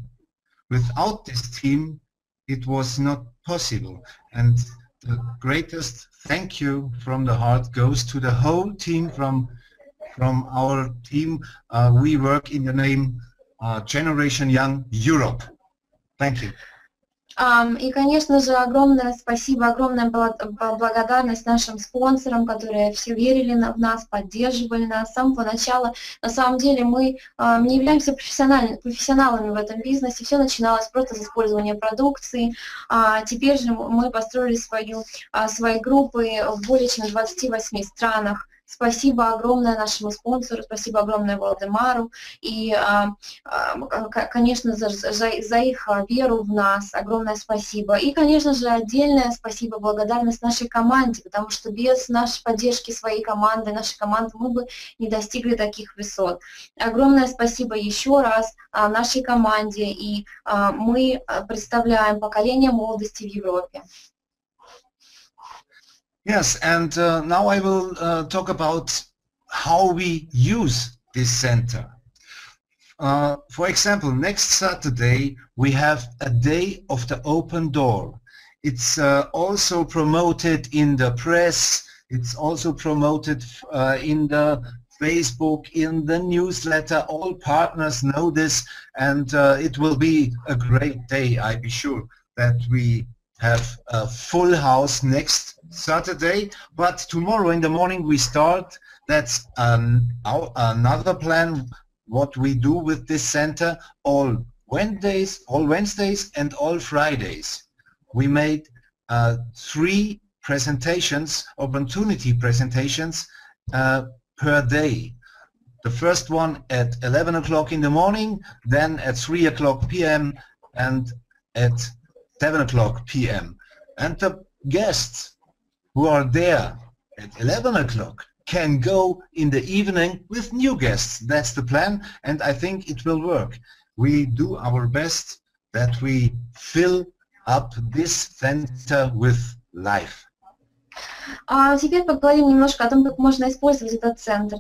Without this team, it was not possible. And the greatest thank you from the heart goes to the whole team from our team. We work in the name Generation Young Europe. Thank you. И, конечно же, огромное спасибо, огромная благодарность нашим спонсорам, которые все верили в нас, поддерживали нас с самого начала. На самом деле мы не являемся профессионалами в этом бизнесе, все начиналось просто с использования продукции. Теперь же мы построили свои группы в более чем 28 странах. Спасибо огромное нашему спонсору, спасибо огромное Владимиру и, конечно, за их веру в нас огромное спасибо. И, конечно же, отдельное спасибо, благодарность нашей команде, потому что без нашей поддержки своей команды, нашей команды, мы бы не достигли таких высот. Огромное спасибо еще раз нашей команде, и мы представляем поколение молодости в Европе. Yes, and now I will talk about how we use this center. For example, next Saturday we have a day of the open door. It's also promoted in the press, it's also promoted in the Facebook, in the newsletter. All partners know this, and it will be a great day, I be sure, that we have a full house next Saturday, but tomorrow in the morning we start. That's another plan, what we do with this center, all Wednesdays and all Fridays. We made 3 presentations, opportunity presentations per day. The first one at 11 o'clock in the morning, then at 3 o'clock p.m. and at 7 o'clock p.m. And the guests who are there at 11 o'clock can go in the evening with new guests. That's the plan, and I think it will work. We do our best that we fill up this center with life. Теперь поговорим немножко о том, как можно использовать этот центр.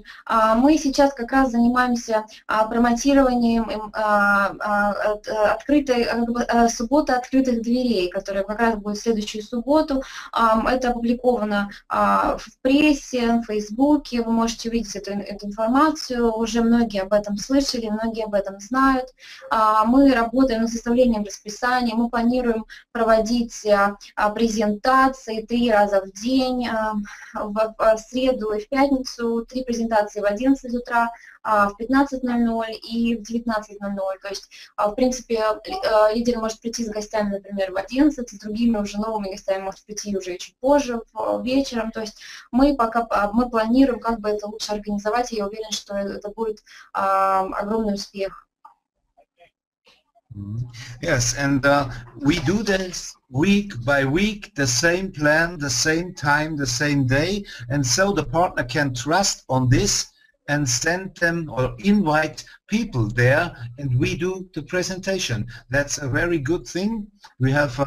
Мы сейчас как раз занимаемся промотированием субботы открытых дверей, которая как раз будет в следующую субботу. Это опубликовано в прессе, в Фейсбуке, вы можете увидеть эту информацию, уже многие об этом слышали, многие об этом знают. Мы работаем над составлением расписания, мы планируем проводить презентации 3 раза в день, в среду и в пятницу, 3 презентации в 11 утра, в 15:00 и в 19:00. То есть, в принципе, лидер может прийти с гостями, например, в 11, с другими уже новыми гостями может прийти уже чуть позже, вечером. То есть мы планируем, как бы это лучше организовать, и я уверена, что это будет огромный успех. Yes, and we do this week by week, the same plan, the same time, the same day, and so the partner can trust on this and send them or invite people there, and we do the presentation. That's a very good thing. We have,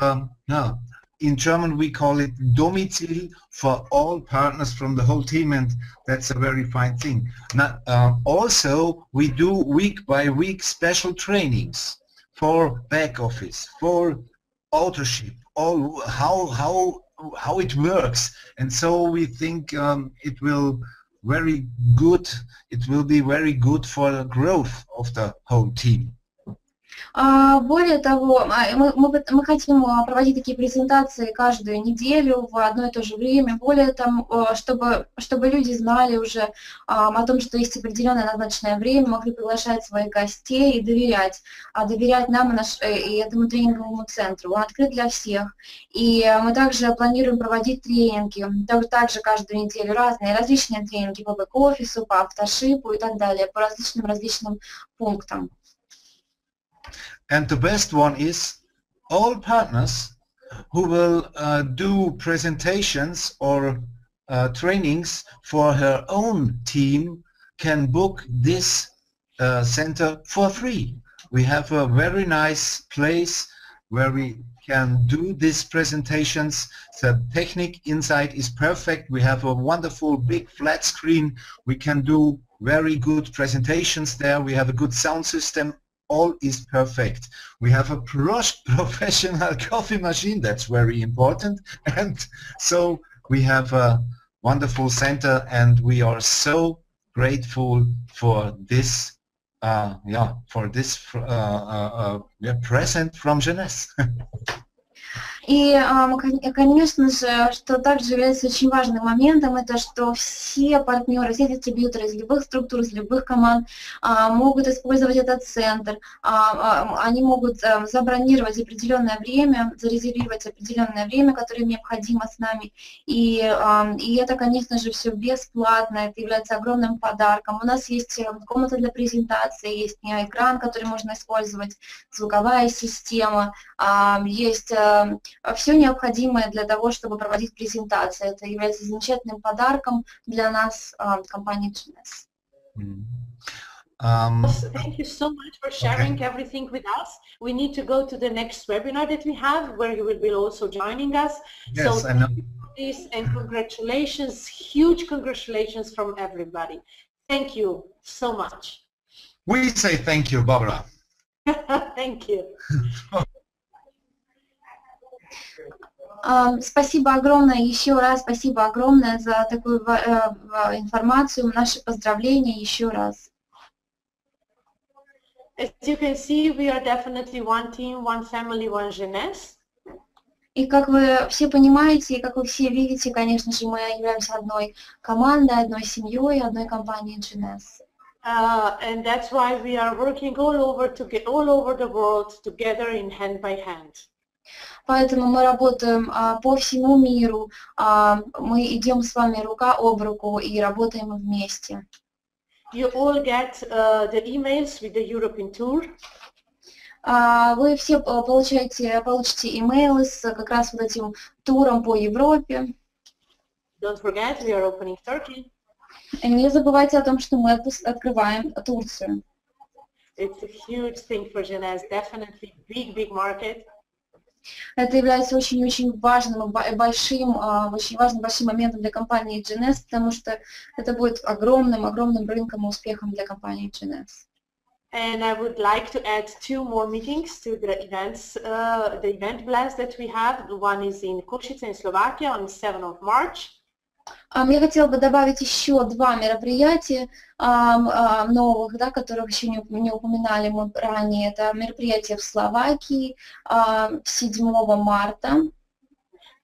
in German we call it Domizil for all partners from the whole team, and that's a very fine thing. Now, also, we do week by week special trainings for back office, for authorship, all how it works, and so we think it will be very good for the growth of the whole team. Более того, мы хотим проводить такие презентации каждую неделю в одно и то же время. Более того, чтобы люди знали уже о том, что есть определенное назначенное время, могли приглашать своих гостей и доверять нам и этому тренинговому центру. Он открыт для всех. И мы также планируем проводить тренинги, также каждую неделю различные тренинги по бэк-офису, по автошипу и так далее, по различным пунктам. And the best one is all partners who will do presentations or trainings for her own team can book this center for free. We have a very nice place where we can do these presentations. The technique inside is perfect. We have a wonderful big flat screen. We can do very good presentations there. We have a good sound system. All is perfect. We have a professional coffee machine, that's very important, and so we have a wonderful center, and we are so grateful for this present from Jeunesse. И, конечно же, что также является очень важным моментом, это что все партнеры, все дистрибьюторы из любых структур, из любых команд могут использовать этот центр, они могут забронировать определенное время, зарезервировать определенное время, которое необходимо с нами, и это, конечно же, все бесплатно, это является огромным подарком. У нас есть комната для презентации, есть экран, который можно использовать, звуковая система, есть все необходимое для того, чтобы проводить презентации. Это является замечательным подарком для нас, компании Jeunesse. Thank you so much for sharing everything with us. We need to go to the next webinar that we have, where you will be also joining us. Yes, so I know. Please, and congratulations, huge congratulations from everybody. Thank you so much. We say thank you, Barbara. Thank you. Спасибо огромное, еще раз спасибо огромное за такую информацию, наши поздравления еще раз. As you can see, we are definitely one team, one family, one Jeunesse. И как вы все понимаете, и как вы все видите, конечно же, мы являемся одной командой, одной семьей, одной компанией Jeunesse. And that's why we are working all over the world together in hand by hand. Поэтому мы работаем по всему миру, мы идем с вами рука об руку и работаем вместе. You all get the emails with the European tour. Вы все получите имейлы с как раз вот этим туром по Европе. Don't forget, we are opening Turkey. И не забывайте о том, что мы открываем Турцию. It's a huge thing for Jeunesse, definitely big market. Это является очень-очень важным и большим, очень важным большим моментом для компании Jeunesse, потому что это будет огромным рынком и успехом для компании Jeunesse. And I would like to add 2 more meetings to the event blast that we have. One is in Košice in Slovakia on 7th of March. Я хотела бы добавить еще 2 мероприятия новых, да, которых еще не упоминали мы ранее. Это мероприятие в Словакии 7 марта.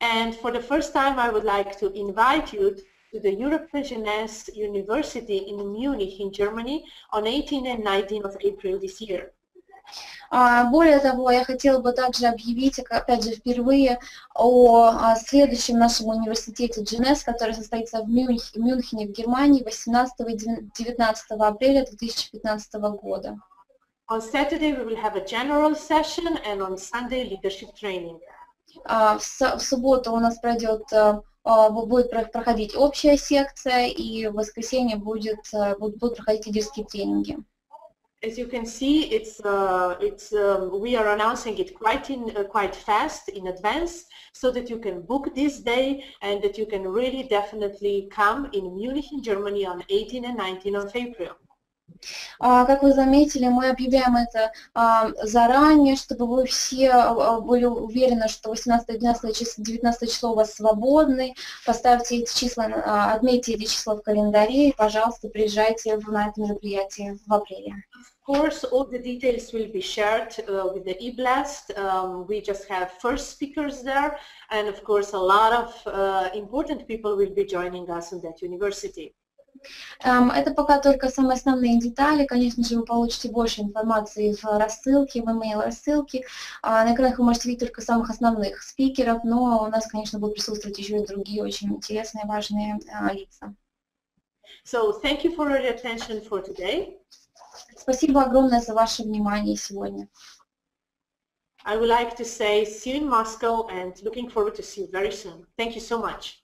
And for the first time, I would like to invite you to the European Jeunesse University in Munich in Germany on 18 and 19 of April this year. Более того, я хотела бы также объявить, опять же, впервые о следующем нашем университете Jeunesse, который состоится в Мюнхене, в Германии 18 и 19 апреля 2015 года. On Saturday, we will have a general session, and on Sunday, leadership training. В субботу у нас будет проходить общая секция, и в воскресенье будут проходить лидерские тренинги. As you can see, we are announcing it quite fast in advance, so that you can book this day and that you can really definitely come in Munich in Germany on 18 and 19 of April. Как вы заметили, мы объявляем это заранее, чтобы вы все были уверены, что 18, 19 число у вас свободны. Поставьте эти числа, отметьте эти числа в календаре и, пожалуйста, приезжайте на это мероприятие в апреле. Of course, all the details will be shared with the e-blast. We just have first speakers there, and of course, a lot of important people will be joining us in that university. Это пока только самые основные детали. Конечно же, вы получите больше информации в рассылке, в email-рассылке. На экранах вы можете видеть только самых основных спикеров, но у нас, конечно, будут присутствовать еще и другие очень интересные, важные лица. So, thank you for your attention for today. Спасибо огромное за ваше внимание сегодня. I would like to say see you in Moscow and looking forward to see you very soon. Thank you so much.